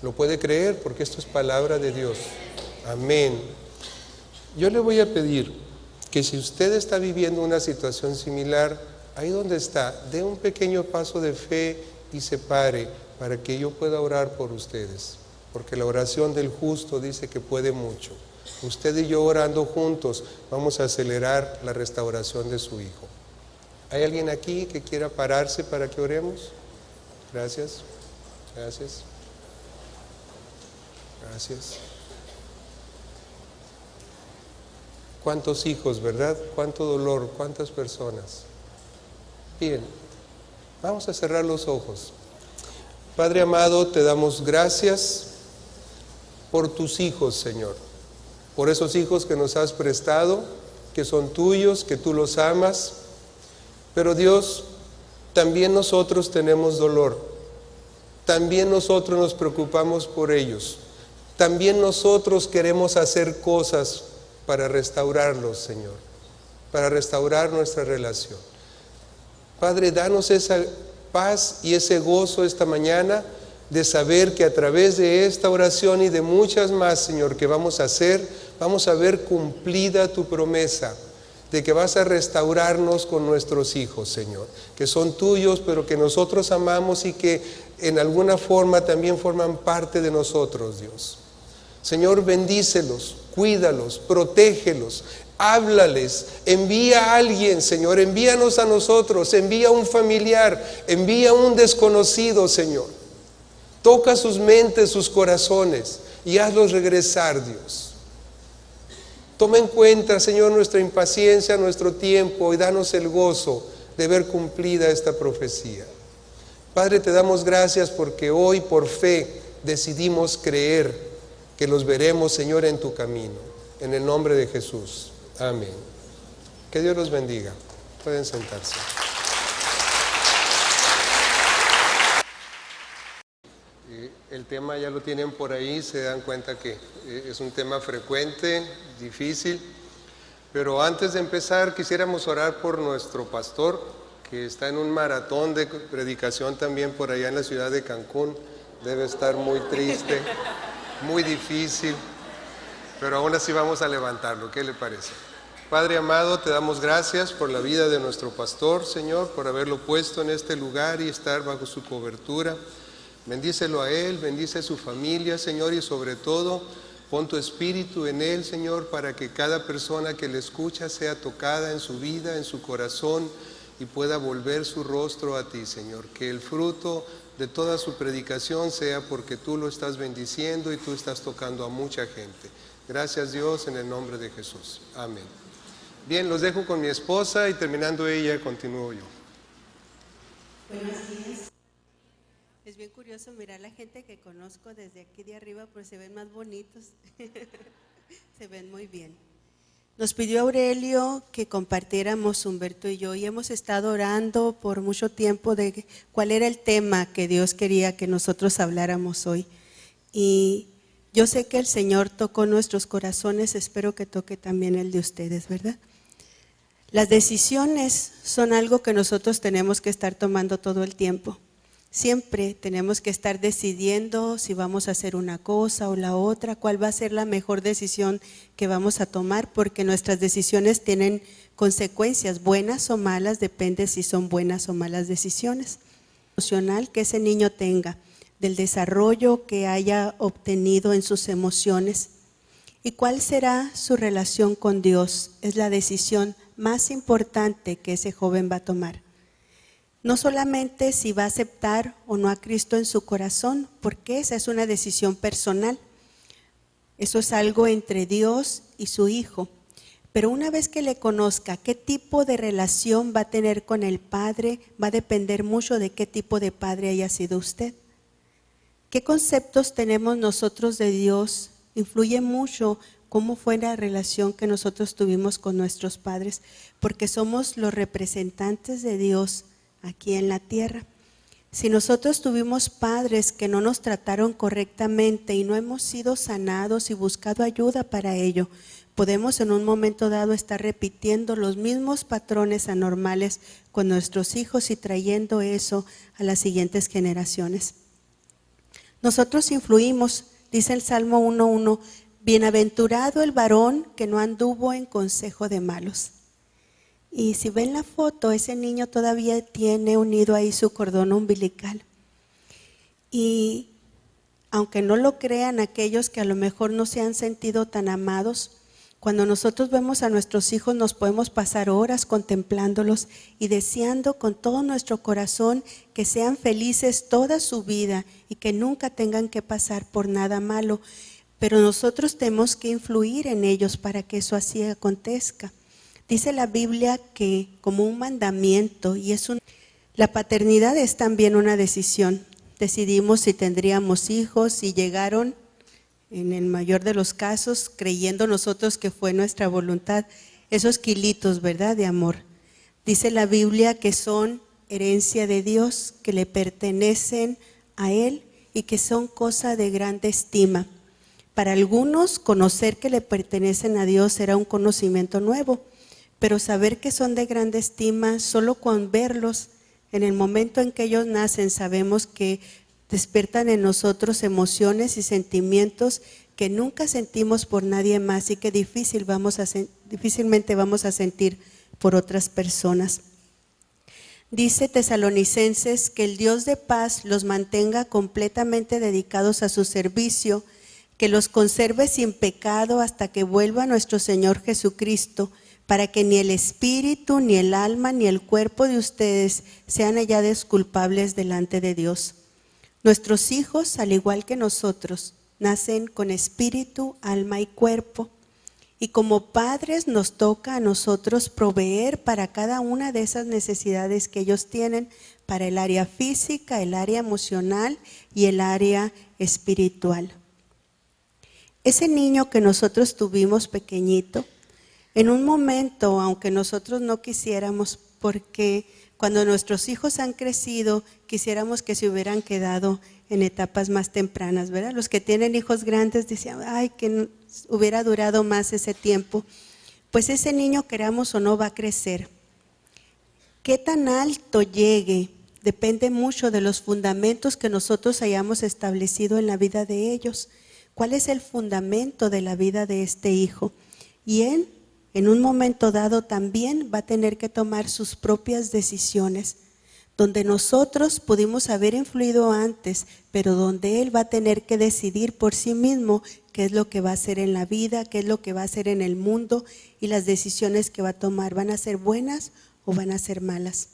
¿Lo puede creer? Porque esto es palabra de Dios. Amén. Yo le voy a pedir que si usted está viviendo una situación similar, ahí donde está, dé un pequeño paso de fe y se pare para que yo pueda orar por ustedes. Porque la oración del justo dice que puede mucho. Usted y yo orando juntos vamos a acelerar la restauración de su hijo. ¿Hay alguien aquí que quiera pararse para que oremos? Gracias. Gracias. Gracias. ¿Cuántos hijos, verdad? ¿Cuánto dolor? ¿Cuántas personas? Bien, vamos a cerrar los ojos. Padre amado, te damos gracias por tus hijos, Señor. Por esos hijos que nos has prestado, que son tuyos, que tú los amas. Pero Dios, también nosotros tenemos dolor. También nosotros nos preocupamos por ellos. También nosotros queremos hacer cosas para restaurarlos, Señor. Para restaurar nuestra relación. Padre, danos esa paz y ese gozo esta mañana de saber que a través de esta oración y de muchas más, Señor, que vamos a hacer, vamos a ver cumplida tu promesa de que vas a restaurarnos con nuestros hijos, Señor, que son tuyos, pero que nosotros amamos y que en alguna forma también forman parte de nosotros, Dios. Señor, bendícelos, cuídalos, protégelos, háblales, envía a alguien, Señor, envíanos a nosotros, envía a un familiar, envía a un desconocido, Señor. Toca sus mentes, sus corazones y hazlos regresar, Dios. Toma en cuenta, Señor, nuestra impaciencia, nuestro tiempo y danos el gozo de ver cumplida esta profecía. Padre, te damos gracias porque hoy por fe decidimos creer que los veremos, Señor, en tu camino. En el nombre de Jesús. Amén. Que Dios los bendiga. Pueden sentarse. El tema ya lo tienen por ahí, se dan cuenta que es un tema frecuente, difícil, pero antes de empezar quisiéramos orar por nuestro pastor, que está en un maratón de predicación también por allá en la ciudad de Cancún. Debe estar muy triste, muy difícil, pero aún así vamos a levantarlo. ¿Qué le parece? Padre amado, te damos gracias por la vida de nuestro pastor, Señor, por haberlo puesto en este lugar y estar bajo su cobertura. Bendícelo a él, bendice a su familia, Señor, y sobre todo, pon tu espíritu en él, Señor, para que cada persona que le escucha sea tocada en su vida, en su corazón, y pueda volver su rostro a ti, Señor. Que el fruto de toda su predicación sea porque tú lo estás bendiciendo y tú estás tocando a mucha gente. Gracias, Dios, en el nombre de Jesús. Amén. Bien, los dejo con mi esposa y terminando ella, continúo yo. Buenos días. Es bien curioso mirar la gente que conozco desde aquí de arriba, pues se ven más bonitos. Se ven muy bien. Nos pidió Aurelio que compartiéramos, Humberto y yo, y hemos estado orando por mucho tiempo de cuál era el tema que Dios quería que nosotros habláramos hoy. Y yo sé que el Señor tocó nuestros corazones, espero que toque también el de ustedes, ¿verdad? Las decisiones son algo que nosotros tenemos que estar tomando todo el tiempo. Siempre tenemos que estar decidiendo si vamos a hacer una cosa o la otra, cuál va a ser la mejor decisión que vamos a tomar, porque nuestras decisiones tienen consecuencias, buenas o malas, depende si son buenas o malas decisiones. Emocional que ese niño tenga, del desarrollo que haya obtenido en sus emociones y cuál será su relación con Dios, es la decisión más importante que ese joven va a tomar. No solamente si va a aceptar o no a Cristo en su corazón, porque esa es una decisión personal. Eso es algo entre Dios y su Hijo. Pero una vez que le conozca qué tipo de relación va a tener con el Padre, va a depender mucho de qué tipo de padre haya sido usted. ¿Qué conceptos tenemos nosotros de Dios? Influye mucho cómo fue la relación que nosotros tuvimos con nuestros padres, porque somos los representantes de Dios aquí en la tierra. Si nosotros tuvimos padres que no nos trataron correctamente y no hemos sido sanados y buscado ayuda para ello, podemos en un momento dado estar repitiendo los mismos patrones anormales con nuestros hijos y trayendo eso a las siguientes generaciones. Nosotros influimos, dice el Salmo 1:1, bienaventurado el varón que no anduvo en consejo de malos. Y si ven la foto, ese niño todavía tiene unido ahí su cordón umbilical. Y aunque no lo crean aquellos que a lo mejor no se han sentido tan amados, cuando nosotros vemos a nuestros hijos nos podemos pasar horas contemplándolos y deseando con todo nuestro corazón que sean felices toda su vida y que nunca tengan que pasar por nada malo. Pero nosotros tenemos que influir en ellos para que eso así acontezca. Dice la Biblia que como un mandamiento, y la paternidad es también una decisión. Decidimos si tendríamos hijos, si llegaron, en el mayor de los casos, creyendo nosotros que fue nuestra voluntad, esos kilitos, ¿verdad?, de amor. Dice la Biblia que son herencia de Dios, que le pertenecen a Él y que son cosa de grande estima. Para algunos, conocer que le pertenecen a Dios era un conocimiento nuevo. Pero saber que son de grande estima, solo con verlos, en el momento en que ellos nacen, sabemos que despiertan en nosotros emociones y sentimientos que nunca sentimos por nadie más y que difícil vamos a difícilmente vamos a sentir por otras personas. Dice Tesalonicenses que el Dios de paz los mantenga completamente dedicados a su servicio, que los conserve sin pecado hasta que vuelva nuestro Señor Jesucristo, para que ni el espíritu, ni el alma, ni el cuerpo de ustedes sean hallados culpables delante de Dios. Nuestros hijos, al igual que nosotros, nacen con espíritu, alma y cuerpo. Y como padres nos toca a nosotros proveer para cada una de esas necesidades que ellos tienen, para el área física, el área emocional y el área espiritual. Ese niño que nosotros tuvimos pequeñito, en un momento, aunque nosotros no quisiéramos, porque cuando nuestros hijos han crecido, quisiéramos que se hubieran quedado en etapas más tempranas, ¿verdad? Los que tienen hijos grandes decían, ay, que hubiera durado más ese tiempo. Pues ese niño, queramos o no, va a crecer. ¿Qué tan alto llegue? Depende mucho de los fundamentos que nosotros hayamos establecido en la vida de ellos. ¿Cuál es el fundamento de la vida de este hijo? Y él, en un momento dado, también va a tener que tomar sus propias decisiones, donde nosotros pudimos haber influido antes, pero donde él va a tener que decidir por sí mismo qué es lo que va a hacer en la vida, qué es lo que va a hacer en el mundo, y las decisiones que va a tomar, ¿van a ser buenas o van a ser malas?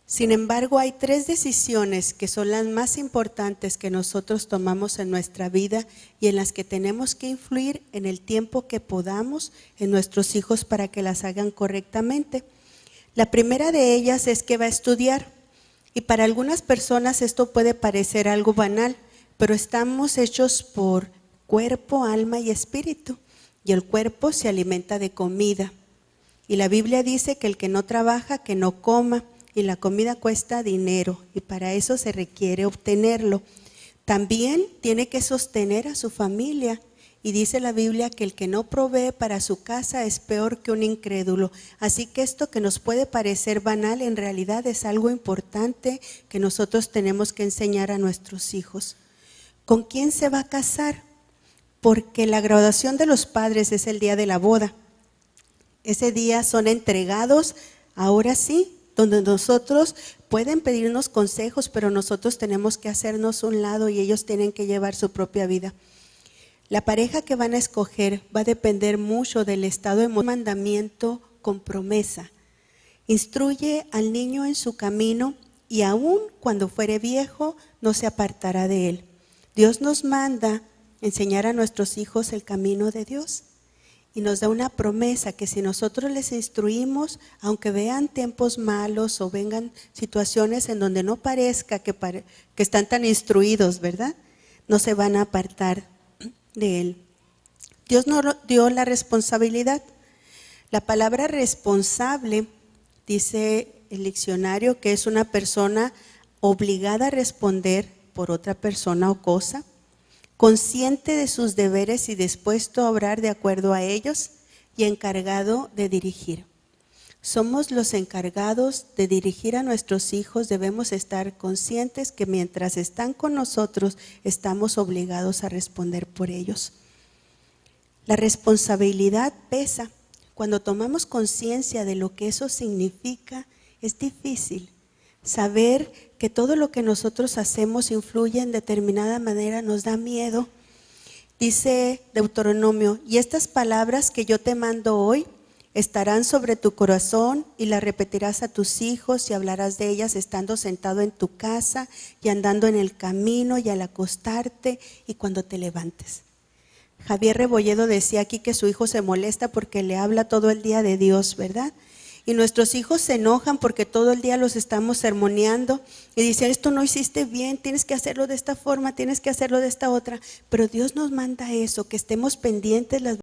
Sin embargo, hay 3 decisiones que son las más importantes que nosotros tomamos en nuestra vida y en las que tenemos que influir en el tiempo que podamos en nuestros hijos para que las hagan correctamente. La primera de ellas es que va a estudiar, y para algunas personas esto puede parecer algo banal, pero estamos hechos por cuerpo, alma y espíritu, y el cuerpo se alimenta de comida. Y la Biblia dice que el que no trabaja, que no coma, y la comida cuesta dinero, y para eso se requiere obtenerlo. También tiene que sostener a su familia, y dice la Biblia que el que no provee para su casa es peor que un incrédulo. Así que esto que nos puede parecer banal, en realidad es algo importante que nosotros tenemos que enseñar a nuestros hijos. ¿Con quién se va a casar? Porque la graduación de los padres es el día de la boda. Ese día son entregados, ahora sí, donde nosotros pueden pedirnos consejos, pero nosotros tenemos que hacernos un lado y ellos tienen que llevar su propia vida. La pareja que van a escoger va a depender mucho del estado de mandamiento con promesa. Instruye al niño en su camino y aun cuando fuere viejo no se apartará de él. Dios nos manda enseñar a nuestros hijos el camino de Dios. Y nos da una promesa que si nosotros les instruimos, aunque vean tiempos malos o vengan situaciones en donde no parezca que están tan instruidos, ¿verdad? No se van a apartar de él. Dios nos dio la responsabilidad. La palabra responsable, dice el diccionario, que es una persona obligada a responder por otra persona o cosa, consciente de sus deberes y dispuesto a obrar de acuerdo a ellos, y encargado de dirigir. Somos los encargados de dirigir a nuestros hijos. Debemos estar conscientes que mientras están con nosotros, estamos obligados a responder por ellos. La responsabilidad pesa. Cuando tomamos conciencia de lo que eso significa, es difícil. Saber que todo lo que nosotros hacemos influye en determinada manera nos da miedo. Dice Deuteronomio, y estas palabras que yo te mando hoy estarán sobre tu corazón y las repetirás a tus hijos y hablarás de ellas estando sentado en tu casa y andando en el camino y al acostarte y cuando te levantes. Javier Rebolledo decía aquí que su hijo se molesta porque le habla todo el día de Dios, ¿verdad? Y nuestros hijos se enojan porque todo el día los estamos sermoneando y dicen, esto no hiciste bien, tienes que hacerlo de esta forma, tienes que hacerlo de esta otra. Pero Dios nos manda eso, que estemos pendientes las